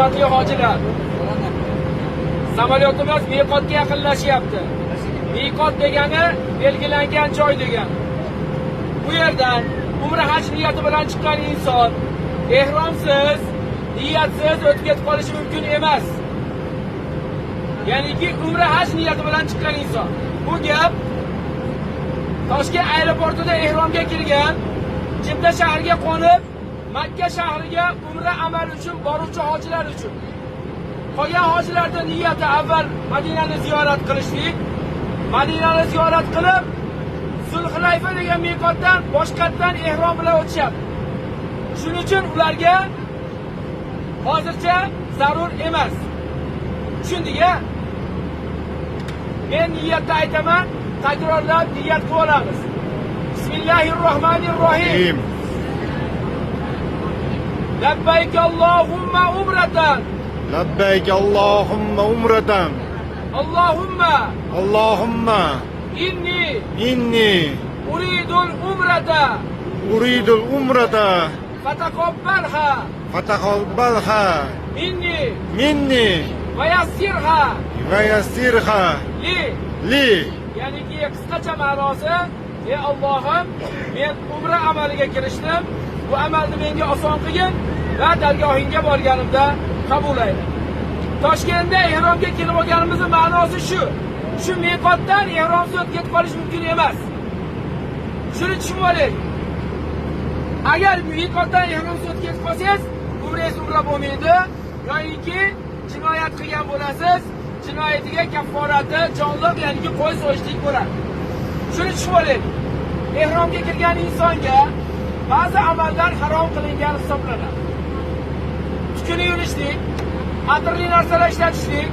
hurmatli hojilar, samolyotimiz miqotga yaqinlashyapti. Miqot degani belgilangan joy degani. Bu yerdan umra haj niyati bilan chiqqan inson ehromsiz, niyatsiz o'tib ketib qolishi mumkin emas. Ya'niki umra haj niyati bilan chiqqan inson. Bu gap Toshkent aeroportida ehromga kirgan, Jidda shahriga qo'nib, Makka shahriga umra amali uchun boruvchi hojilar uchun. Qolgan hojilarning niyati avval Madinani ziyorat qilishlik, Madinani ziyorat qilib, Zulhulayfa degan miqotdan boshqatdan ehrom bilan o'tishyapti. Shuning uchun ularga hozircha zarur emas. Tushundingmi? Men niyatni aytaman, takrorlab niyat qilib olamiz. Bismillahirrohmanirrohim. Labbayk Allohumma umratan. Labbayk Allohumma umratan. Allahumma inni uridul umrata fataqabbalha minni va yassirha li. Ya'ni ki qisqacha ma'nosi, ey Allohim, men umra amaliga kirishdim, bu amalni menga oson qilgin va dargohingga borganimda qabul ayla. Toshkentda ehromga kelib olganimizning ma'nosi shu. Shu miqotdan ehromsiz o'tib ketib qolish mumkin emas. Shuni tushunib oling. Agar miqotdan ehromsiz o'tib ketib qolsangiz, umrangiz umra bo'lmaydi, yoki jinoyat qilgan bo'lasiz. Jinoyatiga kafforati jonliq, ya'ni qo'y so'yishlik bo'ladi. Shuni tushunib oling. Ehromga kirgan insonga ba'zi amallar harom qilingan hisoblanadi. Tukuni yulishlik, atirli narsalar ishlatishlik,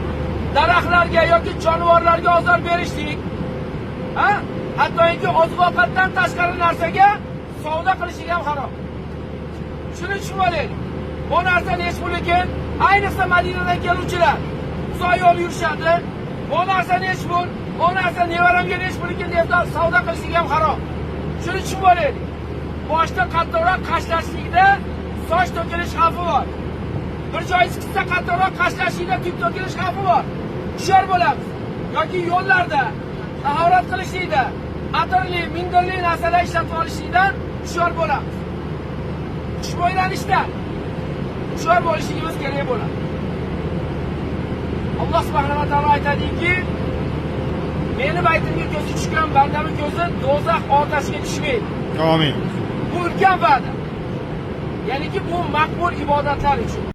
daraxtlarga yoki jonivorlarga ozor berishlik, hattoki oziq-ovqatdan tashqari narsaga savdo qilishlik ham harom. Shuni tushunib oling. Bu narsa nesh bo'lekin, ayniqsa Madinadan keluvchilar uzoq yo'l yurishadi. Bu narsa nesh bo'l, bu narsa nevaramga nesh bo'lekin deb savdo qilishlik ham harom. Shuni tushunib oling. Boshda qattiqroq qashlashlikda soch to'kilish xavfi bor. Bir joyi chiqsa qattiqroq qashlashlikda tub to'kilish xavfi bor. Hushyor bo'lamiz. Yoki yo'llarda tahorat qilishlikda atirli, mindirli narsalar ishlatib olishlikdan hushyor bo'lamiz. Ushbu yo'nalishdan hushyor bo'lishimiz kerak bo'ladi. Alloh subhanahu va taolo aytadiki, meni baytimga ko'zi tushgan bandamning ko'zi do'zax otashiga tushmaydi. Amin. Bu ulkan va'da. Ya'ni ki bu maqbul ibodatlar uchun.